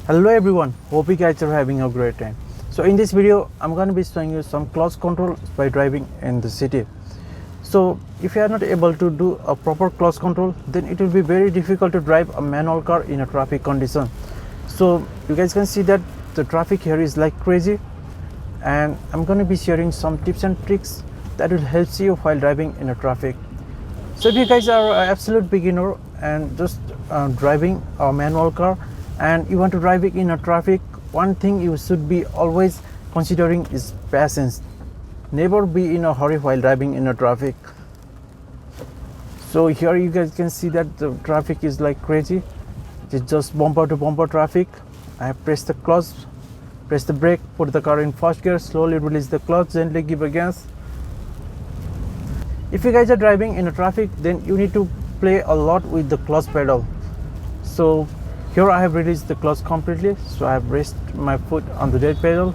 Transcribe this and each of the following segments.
Hello everyone, hope you guys are having a great time. So in this video I'm going to be showing you some clutch control by driving in the city. So if you are not able to do a proper clutch control, then it will be very difficult to drive a manual car in a traffic condition. So you guys can see that the traffic here is like crazy, and I'm going to be sharing some tips and tricks that will help you while driving in a traffic. So if you guys are an absolute beginner and just driving a manual car and you want to drive it in a traffic, one thing you should be always considering is patience. Never be in a hurry while driving in a traffic. So here you guys can see that the traffic is like crazy. It's just bumper to bumper traffic. I have pressed the clutch, press the brake, put the car in first gear, slowly release the clutch, gently give a gas. If you guys are driving in a traffic, then you need to play a lot with the clutch pedal. So here I have released the clutch completely, so I have raised my foot on the brake pedal.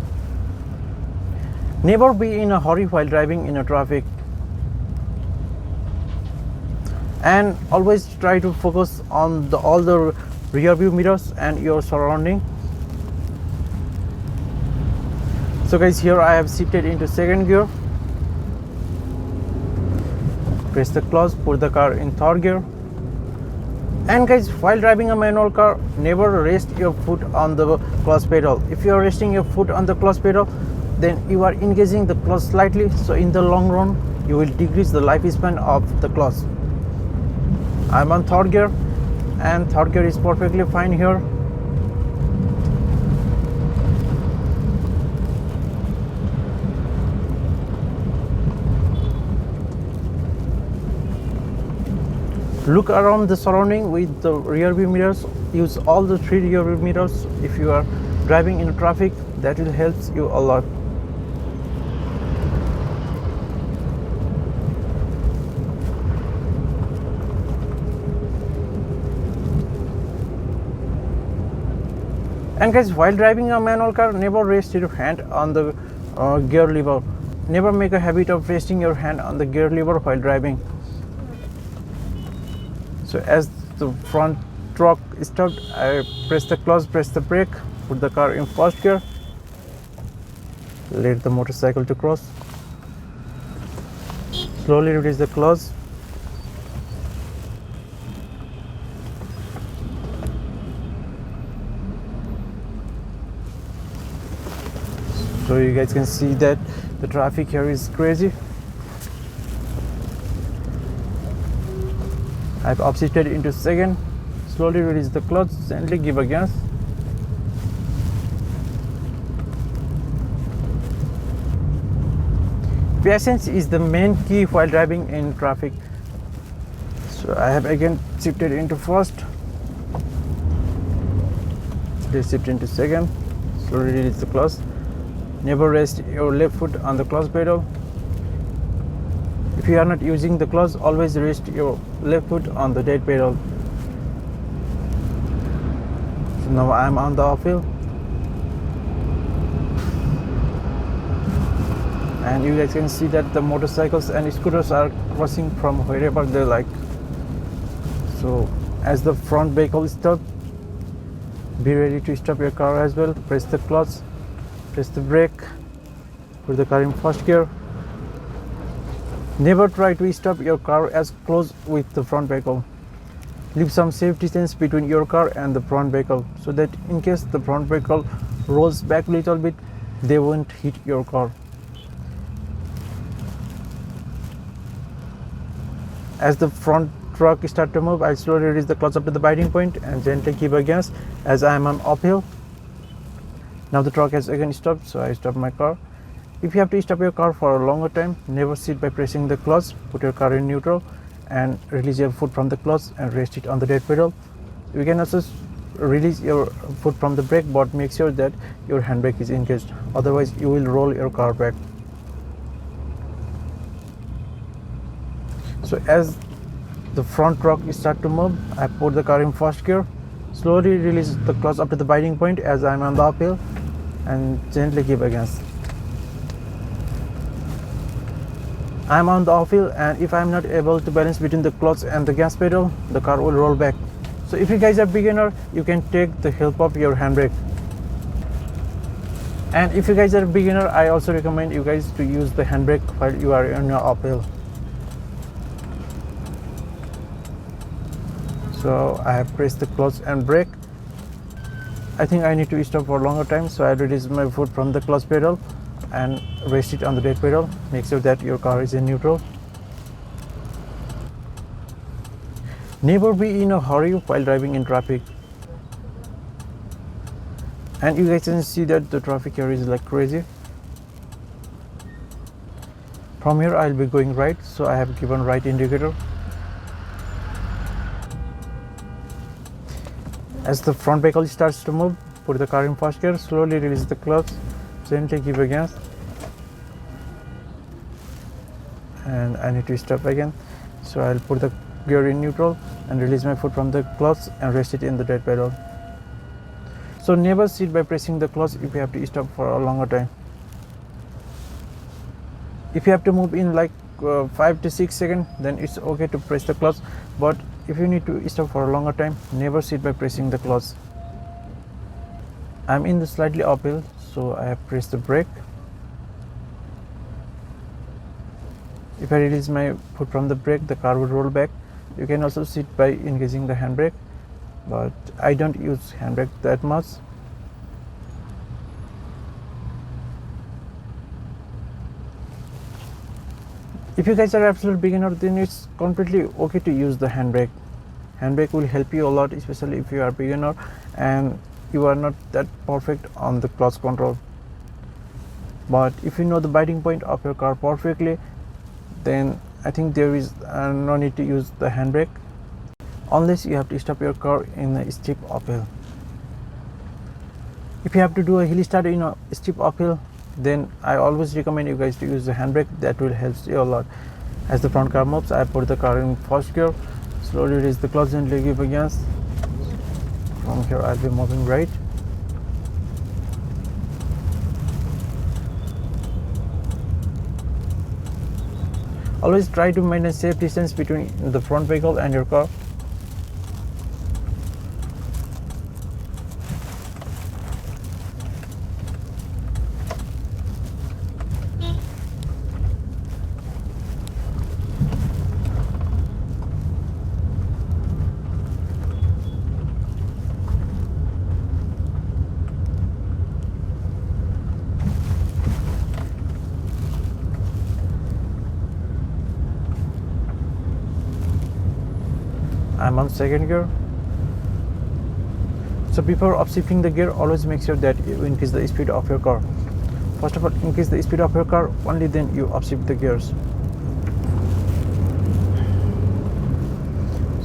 Never be in a hurry while driving in a traffic, and always try to focus on all the rear view mirrors and your surrounding. So guys, here I have shifted into second gear, press the clutch, put the car in third gear. And guys, while driving a manual car, never rest your foot on the clutch pedal. If you are resting your foot on the clutch pedal, then you are engaging the clutch slightly, so in the long run you will decrease the lifespan of the clutch. I'm on third gear, and third gear is perfectly fine here. Look around the surrounding with the rear view mirrors. Use all the 3 rear view mirrors if you are driving in traffic. That will help you a lot. And guys, while driving a manual car, never rest your hand on the gear lever. Never make a habit of resting your hand on the gear lever while driving. So as the front truck stopped, I press the clutch, press the brake, put the car in first gear, let the motorcycle to cross, slowly release the clutch. So you guys can see that the traffic here is crazy. I've upshifted into second, slowly release the clutch, gently give a gas. Patience is the main key while driving in traffic. So I have again shifted into first, let's shift into second, slowly release the clutch. Never rest your left foot on the clutch pedal. If you are not using the clutch, always rest your left foot on the dead pedal. So now I am on the uphill, and you guys can see that the motorcycles and scooters are crossing from wherever they like. So as the front vehicle stops, be ready to stop your car as well. Press the clutch, press the brake, put the car in first gear. Never try to stop your car as close with the front vehicle. Leave some safe distance between your car and the front vehicle, so that in case the front vehicle rolls back a little bit, they won't hit your car. As the front truck starts to move, I slowly release the clutch up to the biting point and gently give a gas as I am on uphill. Now the truck has again stopped, so I stop my car. If you have to stop your car for a longer time, never sit by pressing the clutch. Put your car in neutral and release your foot from the clutch and rest it on the dead pedal. You can also release your foot from the brake, but make sure that your handbrake is engaged. Otherwise, you will roll your car back. So as the front truck starts to move, I put the car in first gear, slowly release the clutch up to the biting point as I am on the uphill, and gently give a gas. I am on the uphill, and if I am not able to balance between the clutch and the gas pedal, the car will roll back. So if you guys are beginner, you can take the help of your handbrake. And if you guys are beginner, I also recommend you guys to use the handbrake while you are in your uphill. So I have pressed the clutch and brake. I think I need to stop for a longer time, so I release my foot from the clutch pedal and rest it on the brake pedal. Make sure that your car is in neutral. Never be in a hurry while driving in traffic. And you guys can see that the traffic here is like crazy. From here I'll be going right, so I have given right indicator. As the front vehicle starts to move, put the car in first gear, slowly release the clutch, gently give a gas. And I need to stop again, so I'll put the gear in neutral and release my foot from the clutch and rest it in the brake pedal. So never sit by pressing the clutch if you have to stop for a longer time. If you have to move in like 5 to 6 seconds, then it's okay to press the clutch, but if you need to stop for a longer time, never sit by pressing the clutch. I'm in the slightly uphill, so I have pressed the brake. If I release my foot from the brake, the car will roll back. You can also sit by engaging the handbrake, but I don't use handbrake that much. If you guys are absolute beginner, then it's completely okay to use the handbrake. Handbrake will help you a lot, especially if you are beginner and you are not that perfect on the clutch control. But if you know the biting point of your car perfectly, then I think there is no need to use the handbrake, unless you have to stop your car in a steep uphill. If you have to do a hill start in a steep uphill, then I always recommend you guys to use the handbrake. That will help you a lot. As the front car moves, I put the car in first gear, slowly release the clutch and give a gas. From here I'll be moving right. Always try to maintain a safe distance between the front vehicle and your car. I'm on second gear. So before upshifting the gear, always make sure that you increase the speed of your car. First of all, increase the speed of your car, only then you upshift the gears.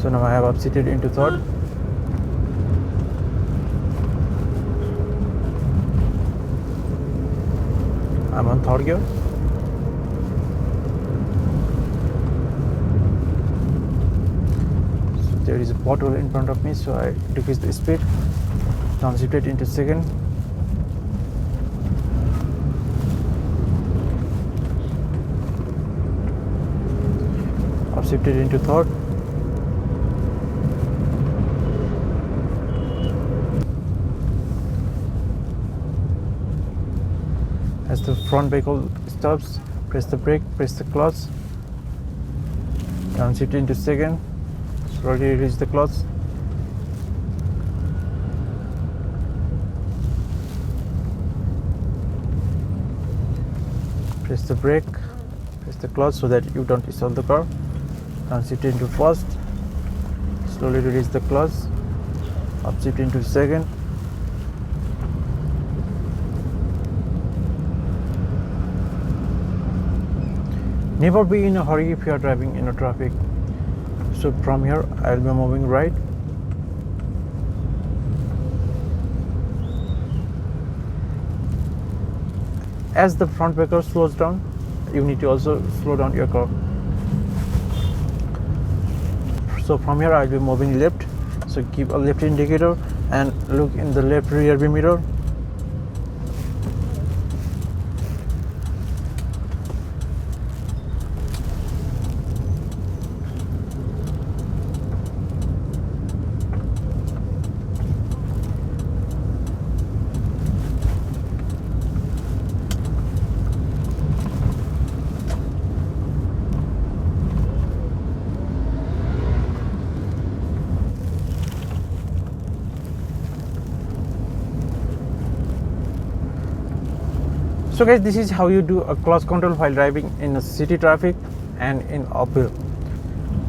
So now I have upshifted into third. I'm on third gear. There is a pothole in front of me, so I decrease the speed, downshifted into second. Upshifted into third. As the front vehicle stops, press the brake, press the clutch, downshift into second. Slowly release the clutch. Press the brake, press the clutch so that you don't stall the car. Downshift into first. Slowly release the clutch. Upshift into second. Never be in a hurry if you are driving in a traffic. So from here I'll be moving right. As the front vehicle slows down, you need to also slow down your car. So from here I'll be moving left. So keep a left indicator and look in the left rear view mirror. So guys, this is how you do a clutch control while driving in a city traffic and in uphill.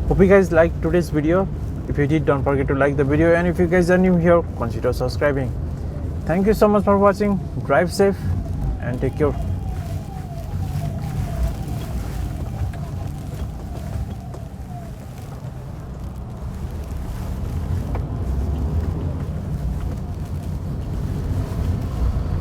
Hope you guys liked today's video. If you did, don't forget to like the video, and if you guys are new here, consider subscribing. Thank you so much for watching. Drive safe and take care.